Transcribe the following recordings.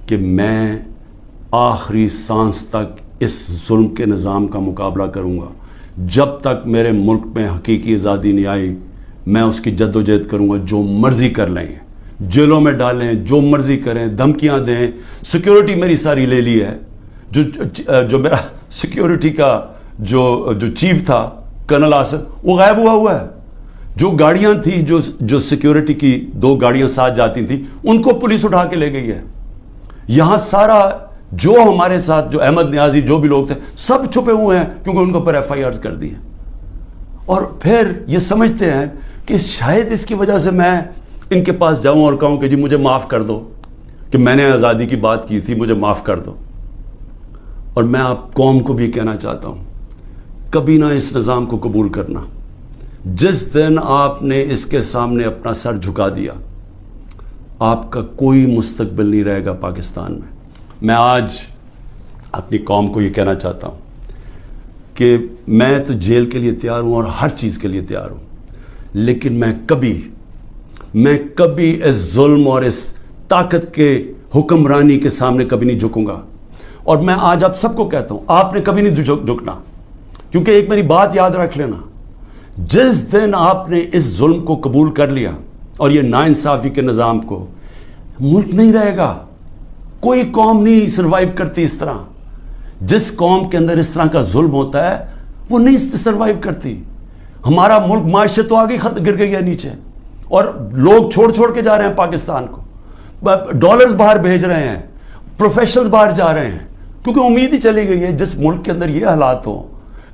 کہ میں آخری سانس تک اس ظلم کے نظام کا مقابلہ کروں گا. جب تک میرے ملک میں حقیقی آزادی نہیں آئی میں اس کی جد و جہد کروں گا. جو مرضی کر لیں گے, جیلوں میں ڈالیں, جو مرضی کریں, دھمکیاں دیں. سیکیورٹی میری ساری لے لی ہے. جو میرا سیکیورٹی کا جو چیف تھا کرنل آصف, وہ غائب ہوا ہے. جو گاڑیاں تھیں, جو سیکیورٹی کی 2 گاڑیاں ساتھ جاتی تھیں, ان کو پولیس اٹھا کے لے گئی ہے. یہاں سارا جو ہمارے ساتھ جو احمد نیازی جو بھی لوگ تھے سب چھپے ہوئے ہیں کیونکہ ان کے اوپر FIRs کر دی ہیں. اور پھر یہ سمجھتے ہیں کہ شاید اس کی وجہ سے میں ان کے پاس جاؤں اور کہوں کہ جی مجھے معاف کر دو کہ میں نے آزادی کی بات کی تھی, مجھے معاف کر دو. اور میں آپ قوم کو بھی کہنا چاہتا ہوں, کبھی نہ اس نظام کو قبول کرنا. جس دن آپ نے اس کے سامنے اپنا سر جھکا دیا آپ کا کوئی مستقبل نہیں رہے گا پاکستان میں. میں آج اپنی قوم کو یہ کہنا چاہتا ہوں کہ میں تو جیل کے لیے تیار ہوں اور ہر چیز کے لیے تیار ہوں, لیکن میں کبھی اس ظلم اور اس طاقت کے حکمرانی کے سامنے کبھی نہیں جھکوں گا. اور میں آج آپ سب کو کہتا ہوں آپ نے کبھی نہیں جھکنا, کیونکہ ایک میری بات یاد رکھ لینا, جس دن آپ نے اس ظلم کو قبول کر لیا اور یہ ناانصافی کے نظام کو, ملک نہیں رہے گا. کوئی قوم نہیں سروائیو کرتی اس طرح. جس قوم کے اندر اس طرح کا ظلم ہوتا ہے وہ نہیں سروائیو کرتی. ہمارا ملک معیشت تو آگے گر گئی ہے نیچے, اور لوگ چھوڑ کے جا رہے ہیں پاکستان کو, ڈالرز باہر بھیج رہے ہیں, پروفیشنلز باہر جا رہے ہیں, کیونکہ امید ہی چلی گئی ہے. جس ملک کے اندر یہ حالات ہوں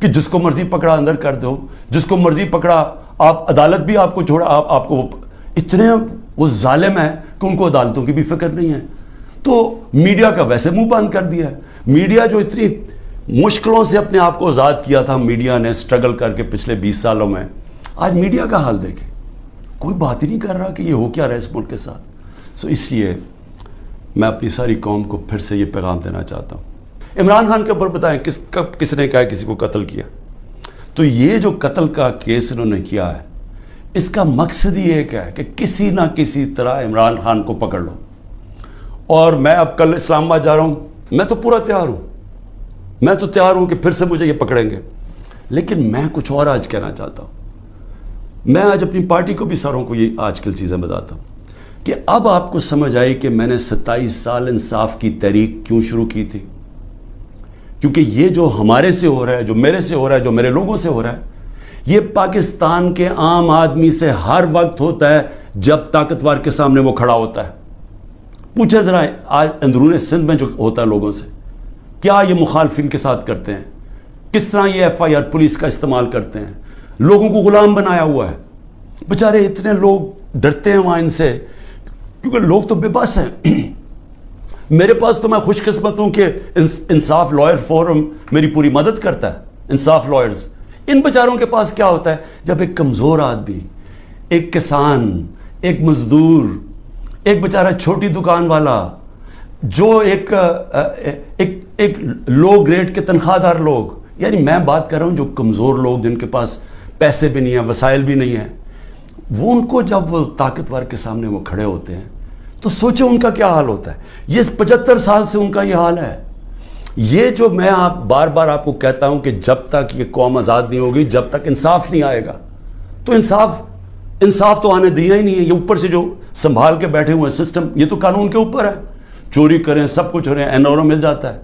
کہ جس کو مرضی پکڑا اندر کر دو, جس کو مرضی پکڑا آپ, عدالت بھی آپ کو چھوڑا, آپ کو اتنے وہ ظالم ہیں کہ ان کو عدالتوں کی بھی فکر نہیں ہے. تو میڈیا کا ویسے منہ بند کر دیا ہے. میڈیا جو اتنی مشکلوں سے اپنے آپ کو آزاد کیا تھا, میڈیا نے اسٹرگل کر کے پچھلے 20 سالوں میں, آج میڈیا کا حال دیکھیں, کوئی بات ہی نہیں کر رہا کہ یہ ہو کیا رہا ہے اس ملک کے ساتھ. اس لیے میں اپنی ساری قوم کو پھر سے یہ پیغام دینا چاہتا ہوں. عمران خان کے اوپر بتائیں کس نے کہا کسی کو قتل کیا؟ تو یہ جو قتل کا کیس انہوں نے کیا ہے اس کا مقصد ہی ایک ہے کہ کسی نہ کسی طرح عمران خان کو پکڑ لو. اور میں اب کل اسلام آباد جا رہا ہوں, میں تو پورا تیار ہوں, میں تو تیار ہوں کہ پھر سے مجھے یہ پکڑیں گے. لیکن میں کچھ اور آج کہنا چاہتا ہوں. میں آج اپنی پارٹی کو بھی ساروں کو یہ آج کل چیزیں بتاتا ہوں کہ اب آپ کو سمجھ آئی کہ میں نے 27 سال انصاف کی تحریک کیوں شروع کی تھی. کیونکہ یہ جو ہمارے سے ہو رہا ہے, جو میرے سے ہو رہا ہے, جو میرے لوگوں سے ہو رہا ہے, یہ پاکستان کے عام آدمی سے ہر وقت ہوتا ہے جب طاقتور کے سامنے وہ کھڑا ہوتا ہے. پوچھے ذرا آج اندرون سندھ میں جو ہوتا ہے لوگوں سے, کیا یہ مخالفین کے ساتھ کرتے ہیں, کس طرح یہ FIR پولیس کا استعمال کرتے ہیں, لوگوں کو غلام بنایا ہوا ہے. بیچارے اتنے لوگ ڈرتے ہیں وہاں ان سے, کیونکہ لوگ تو بے بس ہیں. میرے پاس تو میں خوش قسمت ہوں کہ انصاف لائر فورم میری پوری مدد کرتا ہے. انصاف لائرز, ان بیچاروں کے پاس کیا ہوتا ہے جب ایک کمزور آدمی, ایک کسان, ایک مزدور, ایک بیچارہ چھوٹی دکان والا, جو ایک لو گریڈ کے تنخواہ دار لوگ, یعنی میں بات کر رہا ہوں جو کمزور لوگ جن کے پاس پیسے بھی نہیں ہیں, وسائل بھی نہیں ہیں, وہ ان کو جب وہ طاقتور کے سامنے وہ کھڑے ہوتے ہیں تو سوچیں ان کا کیا حال ہوتا ہے. یہ 75 سال سے ان کا یہ حال ہے. یہ جو میں بار بار آپ کو کہتا ہوں کہ جب تک یہ قوم آزاد نہیں ہوگی, جب تک انصاف نہیں آئے گا, تو انصاف تو آنے دیا ہی نہیں ہے. یہ اوپر سے جو سنبھال کے بیٹھے ہوئے سسٹم, یہ تو قانون کے اوپر ہے, چوری کریں سب کچھ ہو رہے ہیں, NRO مل جاتا ہے,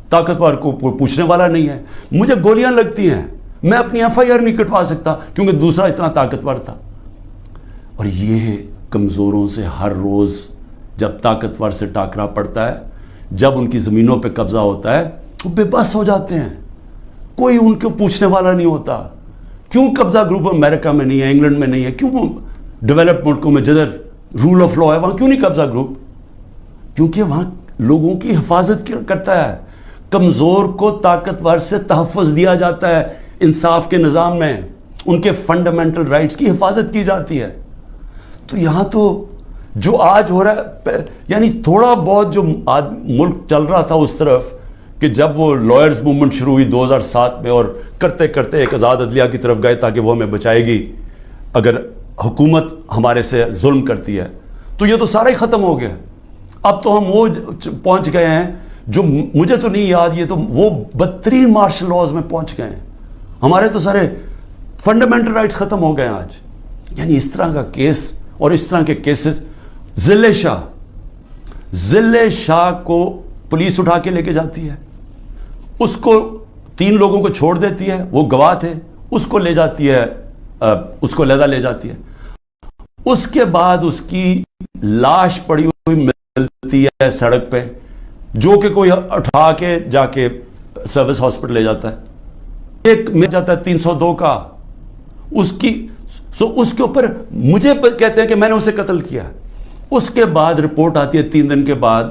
طاقتور کو پوچھنے والا نہیں ہے. مجھے گولیاں لگتی ہیں, میں اپنی FIR نہیں کٹوا سکتا کیونکہ دوسرا اتنا طاقتور تھا. اور یہ کمزوروں سے ہر روز جب طاقتور سے ٹاکرا پڑتا ہے, جب ان کی زمینوں پہ قبضہ ہوتا ہے, وہ بے بس ہو جاتے ہیں. کوئی ان کو پوچھنے والا نہیں ہوتا. کیوں قبضہ گروپ امریکہ میں نہیں ہے, انگلینڈ میں نہیں ہے, کیوں ڈیولپ ملکوں میں جدھر رول آف لا ہے وہاں کیوں نہیں قبضہ گروپ؟ کیونکہ وہاں لوگوں کی حفاظت کرتا ہے. کمزور کو طاقتور سے تحفظ دیا جاتا ہے. انصاف کے نظام میں ان کے فنڈامنٹل رائٹس کی حفاظت کی جاتی ہے. تو یہاں تو جو آج ہو رہا ہے, یعنی تھوڑا بہت جو ملک چل رہا تھا اس طرف کہ جب وہ لائرز موومنٹ شروع ہوئی 2007 میں, اور کرتے کرتے ایک آزاد عدلیہ کی طرف گئے تاکہ وہ ہمیں بچائے گی اگر حکومت ہمارے سے ظلم کرتی ہے, تو یہ تو سارا ہی ختم ہو گیا. اب تو ہم وہ پہنچ گئے ہیں جو مجھے تو نہیں یاد, یہ تو وہ بدترین مارشل لاز میں پہنچ گئے ہیں. ہمارے تو سارے فنڈامنٹل رائٹس ختم ہو گئے ہیں آج. یعنی اس طرح کا کیس اور اس طرح کے کیسز. ضلع شاہ کو پولیس اٹھا کے لے کے جاتی ہے, اس کو 3 لوگوں کو چھوڑ دیتی ہے, وہ گواہ تھے, اس کو لے جاتی ہے, اس کو علیحدہ لے جاتی ہے. اس کے بعد اس کی لاش پڑی ہوئی ملتی ہے سڑک پہ, جو کہ کوئی اٹھا کے جا کے سروس ہاسپٹل لے جاتا ہے. ایک مل جاتا ہے 302 کا, اس کے اوپر مجھے کہتے ہیں کہ میں نے اسے قتل کیا. اس کے بعد رپورٹ آتی ہے 3 دن کے بعد,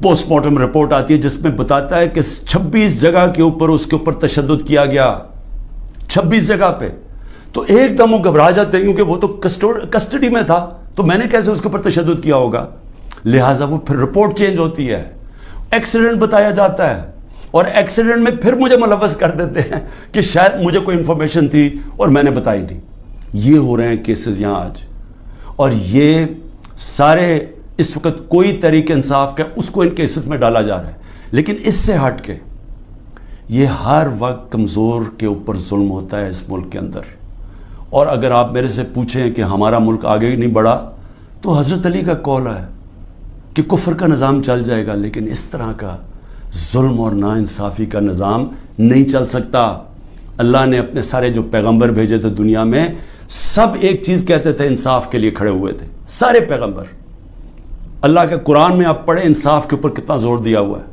پوسٹ مارٹم رپورٹ آتی ہے جس میں بتاتا ہے کہ 26 جگہ کے اوپر تشدد کیا گیا, 26 جگہ پہ. تو ایک دم وہ گھبرا جاتے ہیں کیونکہ وہ تو کسٹڈی میں تھا, تو میں نے کیسے اس کے اوپر تشدد کیا ہوگا. لہٰذا وہ پھر رپورٹ چینج ہوتی ہے, ایکسیڈنٹ بتایا جاتا ہے, اور ایکسیڈنٹ میں پھر مجھے ملوث کر دیتے ہیں کہ شاید مجھے کوئی انفارمیشن تھی اور میں نے بتائی نہیں. یہ ہو رہے ہیں کیسز یہاں آج, اور یہ سارے اس وقت کوئی طریق انصاف کا اس کو ان کیسز میں ڈالا جا رہا ہے. لیکن اس سے ہٹ کے یہ ہر وقت کمزور کے اوپر ظلم ہوتا ہے اس ملک کے اندر. اور اگر آپ میرے سے پوچھیں کہ ہمارا ملک آگے ہی نہیں بڑھا, تو حضرت علی کا قول ہے کہ کفر کا نظام چل جائے گا, لیکن اس طرح کا ظلم اور ناانصافی کا نظام نہیں چل سکتا. اللہ نے اپنے سارے جو پیغمبر بھیجے تھے دنیا میں, سب ایک چیز کہتے تھے, انصاف کے لیے کھڑے ہوئے تھے سارے پیغمبر. اللہ کے قرآن میں آپ پڑھیں انصاف کے اوپر کتنا زور دیا ہوا ہے,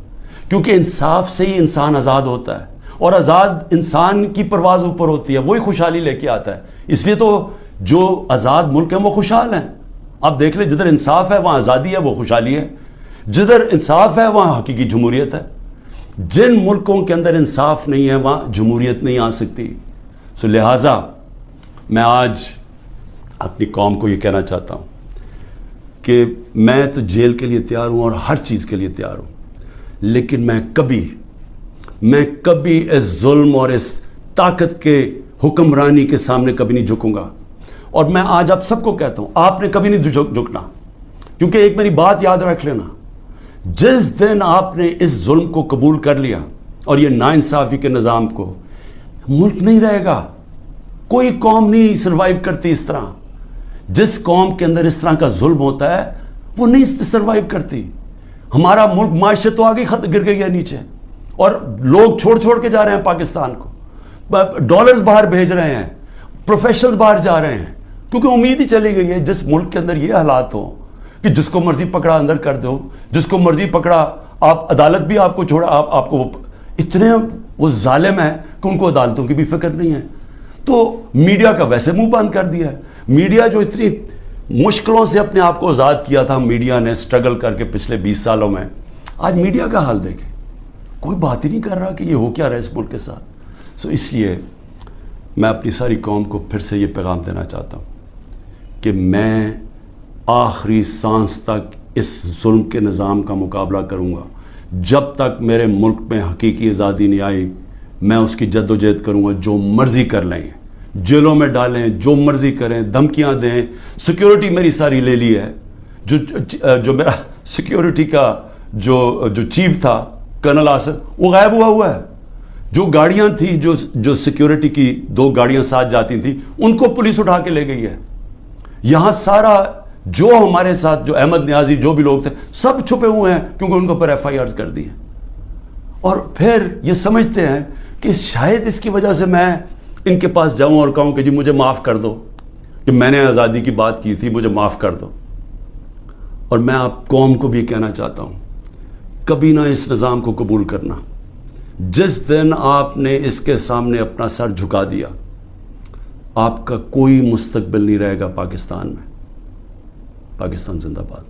کیونکہ انصاف سے ہی انسان آزاد ہوتا ہے, اور آزاد انسان کی پرواز اوپر ہوتی ہے, وہی خوشحالی لے کے آتا ہے. اس لیے تو جو آزاد ملک ہیں وہ خوشحال ہیں. آپ دیکھ لیں, جدھر انصاف ہے وہاں آزادی ہے, وہ خوشحالی ہے. جدھر انصاف ہے وہاں حقیقی جمہوریت ہے. جن ملکوں کے اندر انصاف نہیں ہے وہاں جمہوریت نہیں آ سکتی. لہٰذا میں آج اپنی قوم کو یہ کہنا چاہتا ہوں کہ میں تو جیل کے لیے تیار ہوں اور ہر چیز کے لیے تیار ہوں, لیکن میں کبھی اس ظلم اور اس طاقت کے حکمرانی کے سامنے کبھی نہیں جھکوں گا. اور میں آج آپ سب کو کہتا ہوں, آپ نے کبھی نہیں جھکنا, کیونکہ ایک میری بات یاد رکھ لینا, جس دن آپ نے اس ظلم کو قبول کر لیا اور یہ ناانصافی کے نظام کو, ملک نہیں رہے گا. کوئی قوم نہیں سروائیو کرتی اس طرح. جس قوم کے اندر اس طرح کا ظلم ہوتا ہے وہ نہیں سروائیو کرتی. ہمارا ملک معیشت تو آگے گر گئی ہے نیچے, اور لوگ چھوڑ کے جا رہے ہیں پاکستان کو, ڈالرز باہر بھیج رہے ہیں, پروفیشنلز باہر جا رہے ہیں, کیونکہ امید ہی چلی گئی ہے. جس ملک کے اندر یہ حالات ہوں کہ جس کو مرضی پکڑا اندر کر دو, جس کو مرضی پکڑا, آپ عدالت بھی آپ کو چھوڑا, آپ کو اتنے وہ ظالم ہیں کہ ان کو عدالتوں کی بھی فکر نہیں ہے. تو میڈیا کا ویسے منہ بند کر دیا ہے. میڈیا جو اتنی مشکلوں سے اپنے آپ کو آزاد کیا تھا, میڈیا نے اسٹرگل کر کے پچھلے 20 سالوں میں, آج میڈیا کا حال دیکھیں, کوئی بات ہی نہیں کر رہا کہ یہ ہو کیا رہا ہے اس ملک کے ساتھ. اس لیے میں اپنی ساری قوم کو پھر سے یہ پیغام دینا چاہتا ہوں کہ میں آخری سانس تک اس ظلم کے نظام کا مقابلہ کروں گا. جب تک میرے ملک میں حقیقی آزادی نہیں آئی, میں اس کی جد و جہد کروں گا. جو مرضی کر لیں, جیلوں میں ڈالیں, جو مرضی کریں, دھمکیاں دیں. سیکیورٹی میری ساری لے لی ہے. جو میرا سیکیورٹی کا جو چیف تھا کرنل آصف, وہ غائب ہوا ہے. جو گاڑیاں تھیں, جو سیکیورٹی کی 2 گاڑیاں ساتھ جاتی تھیں, ان کو پولیس اٹھا کے لے گئی ہے. یہاں سارا جو ہمارے ساتھ جو احمد نیازی جو بھی لوگ تھے سب چھپے ہوئے ہیں, کیونکہ ان کے اوپر FIRs کر دی ہیں. اور پھر یہ سمجھتے ہیں کہ شاید اس کی وجہ سے میں ان کے پاس جاؤں اور کہوں کہ جی مجھے معاف کر دو, کہ میں نے آزادی کی بات کی تھی, مجھے معاف کر دو. اور میں آپ قوم کو بھی کہنا چاہتا ہوں, کبھی نہ اس نظام کو قبول کرنا. جس دن آپ نے اس کے سامنے اپنا سر جھکا دیا, آپ کا کوئی مستقبل نہیں رہے گا پاکستان میں. پاکستان زندہ باد.